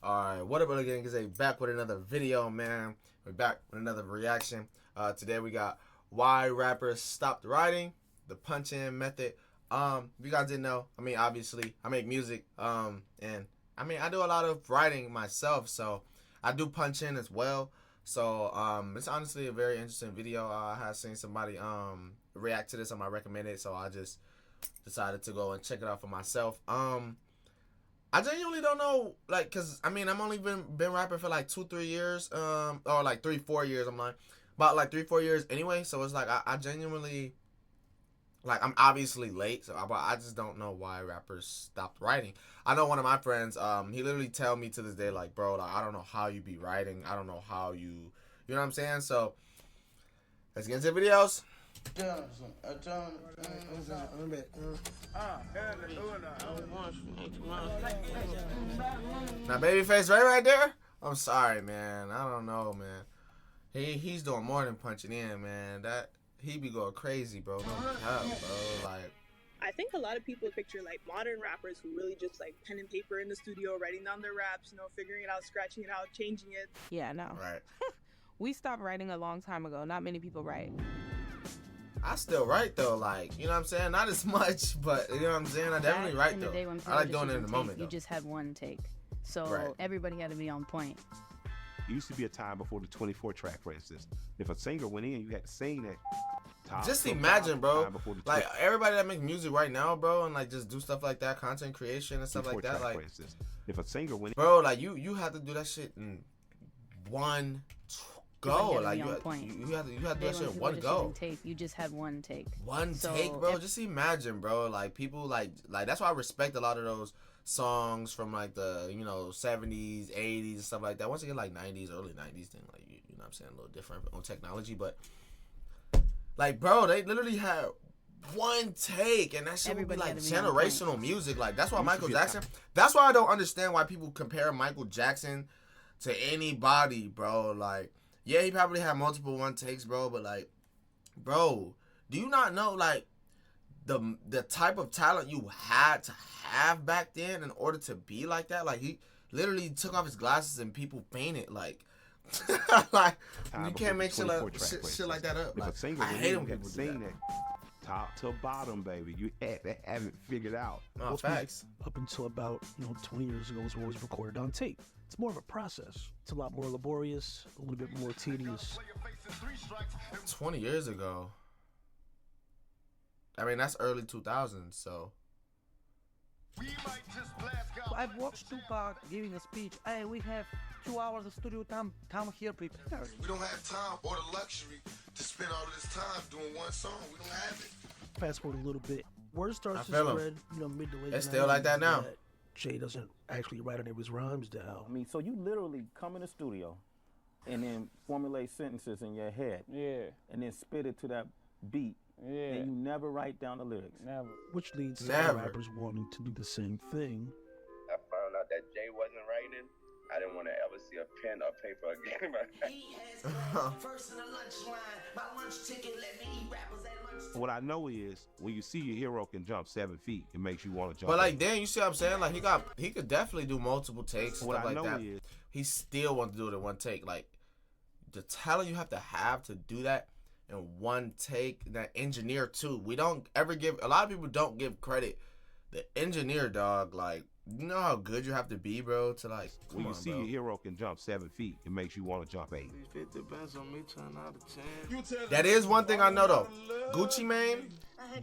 Alright, what up, again? Back with another video, man. We're back with another reaction. Today we got why rappers stopped writing, the punch-in method. If you guys didn't know, I mean, obviously, I make music, and I mean, I do a lot of writing myself, so I do punch-in as well. So, it's honestly a very interesting video. I have seen somebody, react to this on my recommended, so I just decided to go and check it out for myself. I genuinely don't know, like, cause I mean, I'm only been rapping for like 2-3 years, or like 3-4 years. I'm like, about like 3-4 years anyway. So it's like I genuinely, like, I'm obviously late, so I just don't know why rappers stopped writing. I know one of my friends, he literally tell me to this day, like, bro, like, I don't know how you be writing. I don't know how you know what I'm saying. So let's get into the videos. Now, Babyface right there. I'm sorry, man. I don't know, man. He's doing more than punching in, man. That he be going crazy, bro. No cap, bro. Like, I think a lot of people picture like modern rappers who really just like pen and paper in the studio, writing down their raps, you know, figuring it out, scratching it out, changing it. Yeah, no. Right. We stopped writing a long time ago. Not many people write. I still write though, like, you know what I'm saying? Not as much, but you know what I'm saying? I definitely write though. I like doing it in the moment though. You just had one take. So right. Everybody had to be on point. It used to be a time before the 24 track, for instance. If a singer went in, you had to sing that top. Just imagine, bro. Like, everybody that makes music right now, bro, and like just do stuff like that, content creation and stuff like that. Like, for instance, if a singer went in, bro, like you have to do that shit in one go. Like you have to do that shit in one go. You just had one take. One take, bro. Just imagine, bro. Like, people like that's why I respect a lot of those songs from like the, you know, 70s, 80s and stuff like that. Once you get like 90s, early 90s, then like you know what I'm saying, a little different on technology, but like, bro, they literally had one take, and that shit would be like generational music. Like, that's why Michael Jackson. That's why I don't understand why people compare Michael Jackson to anybody, bro. Like, yeah, he probably had multiple one takes, bro, but like, bro, do you not know like the type of talent you had to have back then in order to be like that? Like, he literally took off his glasses and people fainted. Like, like, you can't make shit like that up. Like, I hate when people do that. Top to bottom, baby. You haven't figured out. No, facts. Up until about 20 years ago, was always recorded on tape. It's more of a process. It's a lot more laborious, a little bit more tedious. 20 years ago. I mean, that's early 2000s, so. I've watched Tupac giving a speech. Hey, we have 2 hours of studio time. Come here, prepared. We don't have time or the luxury to spend all of this time doing one song. We don't have it. Fast forward a little bit. Word starts to spread, mid to late. It's still like that now. Jay doesn't actually write any of his rhymes down. I mean, so you literally come in the studio and then formulate sentences in your head. Yeah. And then spit it to that beat. Yeah. And you never write down the lyrics. Never. Which leads to other rappers wanting to do the same thing. I found out that Jay wasn't writing. I didn't want to ever see a pen or paper again. First in the lunch line, my lunch ticket let me eat rappers at lunch. What I know is when you see your hero can jump 7 feet, it makes you want to jump. But like, damn, you see what I'm saying? Like, he could definitely do multiple takes. What stuff I like know that. is he still wants to do it in one take. Like, the talent you have to do that in one take. That engineer too. We don't ever give. A lot of people don't give credit. The engineer, dog. Like, you know how good you have to be, bro, to like. When you see your hero can jump 7 feet, it makes you want to jump 8. It depends on me, 10 out of 10. That is one thing I know though. Gucci Mane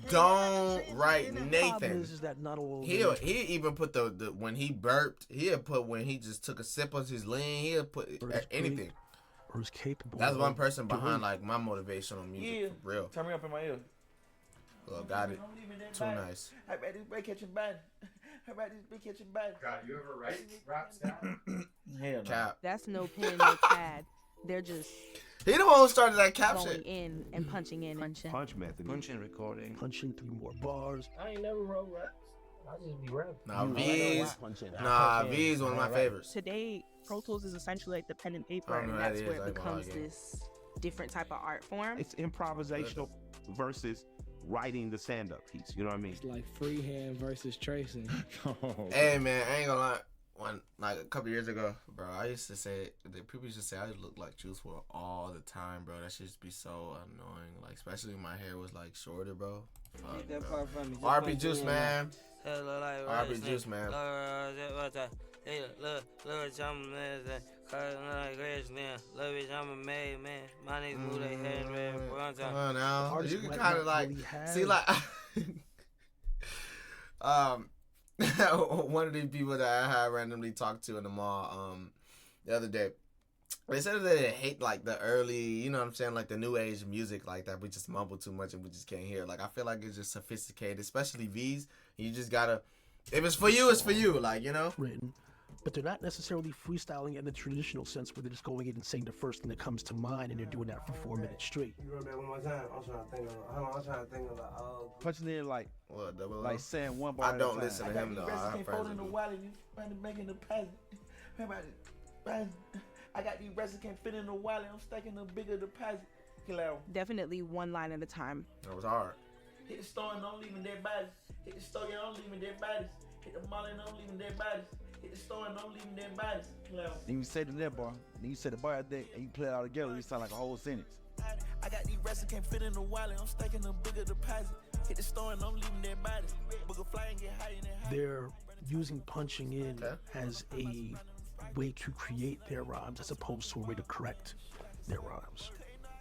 don't write Nathan. He even put the when he burped. He'll put when he just took a sip of his lean. He'll put anything. Or is capable. That's one person behind like my motivational music, for real. Turn me up in my ear. Well, got it. Too nice. I bet this break catching bad. I bet this break catching bad. God, you ever write raps down? Hell no. That's no pen, no pad. They're just. He the one who started that cap going shit. in and punching in. Punch method. Punching, recording. Punching through more bars. I ain't never wrote raps. I just be rapping. Nah, V's one of my favorites. Today, Pro Tools is essentially like the pen and paper, and that's where it becomes this different type of art form. It's improvisational versus writing the stand-up piece. You know what I mean? It's like freehand versus tracing. Hey man, I ain't gonna lie. like a couple years ago, bro, I used to say, people used to say I look like Juice WRLD all the time, bro. That shit used to be so annoying. Like, especially when my hair was like shorter, bro. Fuck, that bro. part from me. RP Juice, man. RP Juice, man. Come on now. You can kind of like see, like, one of these people that I had randomly talked to in the mall the other day, they said that they hate like the early, you know what I'm saying, like the new age music like that. We just mumble too much and we just can't hear. Like, I feel like it's just sophisticated, especially V's. You just gotta, if it's for you, it's for you, like, you know. Written, but they're not necessarily freestyling in the traditional sense where they're just going in and saying the first thing that comes to mind and they're doing that for 4 minutes straight. You remember that one more time? I'm trying to think of. I'm trying to think of punching in like saying one bar. I don't listen to him though. I got in the wallet, you making the peasant. I got these resin can't fit in the wallet. I'm stacking a bigger deposit. Definitely one line at a time. That was hard. Hit the store and don't leave in dead bodies. Hit the store and don't leave in dead bodies. Hit the mall and don't leave in dead bodies. Hit the store and don't leave in dead bodies. Then you say the net bar. Then you say the bar there and you play it all together. You sound like a whole sentence. I got these resin can't fit in the wallet. I'm stacking a bigger deposit. Hit the store and don't leave in dead bodies. Booger fly and get high in that high. They're using punching in as a way to create their rhymes as opposed to a way to correct their rhymes.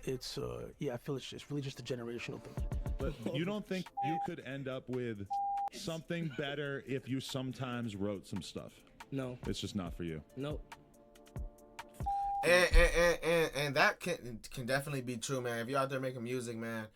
It's I feel it's really just a generational thing. But you don't think you could end up with something better if you sometimes wrote some stuff? No. It's just not for you. Nope. And that can definitely be true, man. If you're out there making music, man,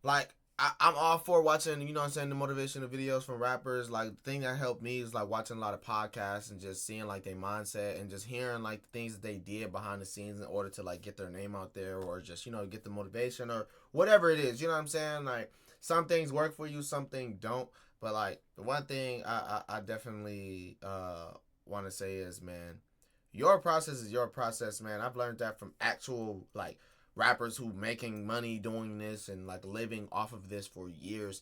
like, I'm all for watching, you know what I'm saying, the motivational videos from rappers. Like, the thing that helped me is like watching a lot of podcasts and just seeing like their mindset and just hearing like the things that they did behind the scenes in order to like get their name out there or just, you know, get the motivation or whatever it is. You know what I'm saying? Like, some things work for you, some things don't. But like, the one thing I definitely want to say is, man, your process is your process, man. I've learned that from actual like rappers who making money doing this and like living off of this for years.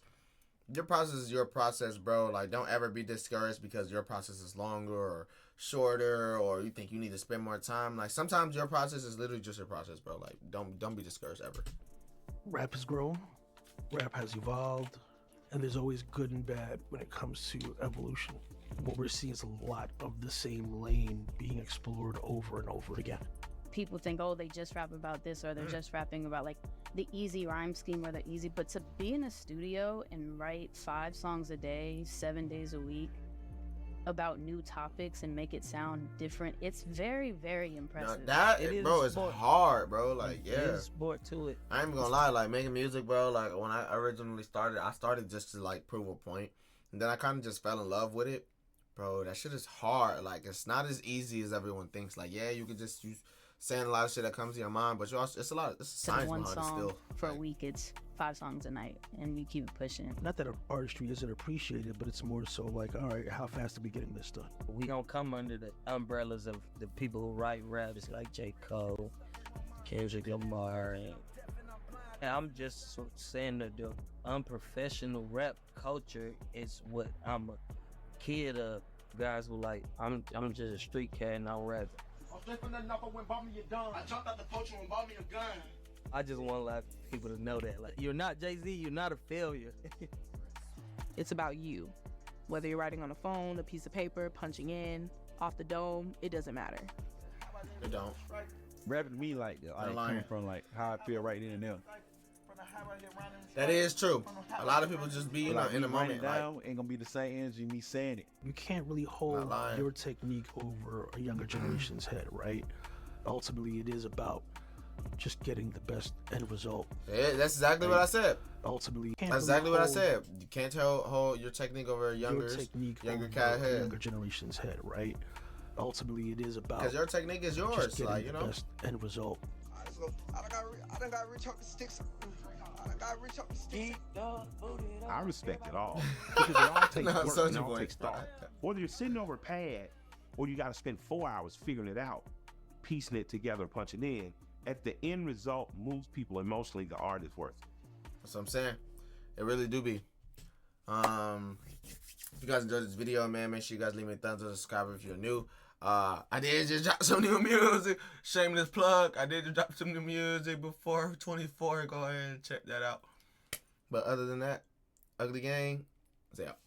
Your process is your process, bro. Like, don't ever be discouraged because your process is longer or shorter or you think you need to spend more time. Like, sometimes your process is literally just your process, bro. Like, don't be discouraged ever. Rap has grown, rap has evolved, and there's always good and bad when it comes to evolution. What we're seeing is a lot of the same lane being explored over and over again. People think, oh, they just rap about this or they're just rapping about like the easy rhyme scheme or the easy, but to be in a studio and write 5 songs a day, 7 days a week about new topics and make it sound different, it's very, very impressive. Now, bro, is hard, bro. Like, yeah. There's sport to it. I ain't even gonna lie, like, making music, bro, like, when I originally started, I started just to, like, prove a point. And then I kind of just fell in love with it. Bro, that shit is hard. Like, it's not as easy as everyone thinks. Like, yeah, you could just use saying a lot of shit that comes to your mind, but you also, it's a science one behind song it still. For a week, it's 5 songs a night, and you keep pushing. Not that artistry isn't appreciated, but it's more so like, all right, how fast are we getting this done? We don't come under the umbrellas of the people who write raps like J. Cole, Kendrick Lamar, and I'm just saying that the unprofessional rap culture is what I'm a kid of. Guys who like, I'm just a street cat and I'm rapping. I jumped out the poacher and bought me a gun. I just want like people to know that, like, you're not Jay-Z, you're not a failure. It's about you. Whether you're writing on a phone, a piece of paper, punching in, off the dome, it doesn't matter. It don't. Rapping to me like coming from like how I feel right then and there. That is true. A lot of people just be, you know, in the moment. Down, like, ain't gonna be the same energy me saying it. You can't really hold your technique over a younger generation's head, right? Ultimately, it is about just getting the best end result. Yeah, that's exactly what I said. Ultimately, that's exactly what I said. You can't hold your technique over a younger cat head. Younger generation's head, right? Ultimately, it is about because your technique is yours. Just getting like, you know, the best end result. I done got reach up the sticks. I respect it all because it all takes work and it all takes thought. Whether you're sitting over a pad or you got to spend 4 hours figuring it out, piecing it together, punching in, at the end result moves people emotionally. The art is worth it. That's what I'm saying. It really do be. If you guys enjoyed this video, man, make sure you guys leave me a thumbs up, subscribe if you're new. I did just drop some new music. Shameless plug. I did just drop some new music before 24. Go ahead and check that out. But other than that, Ugly Gang, Zay out.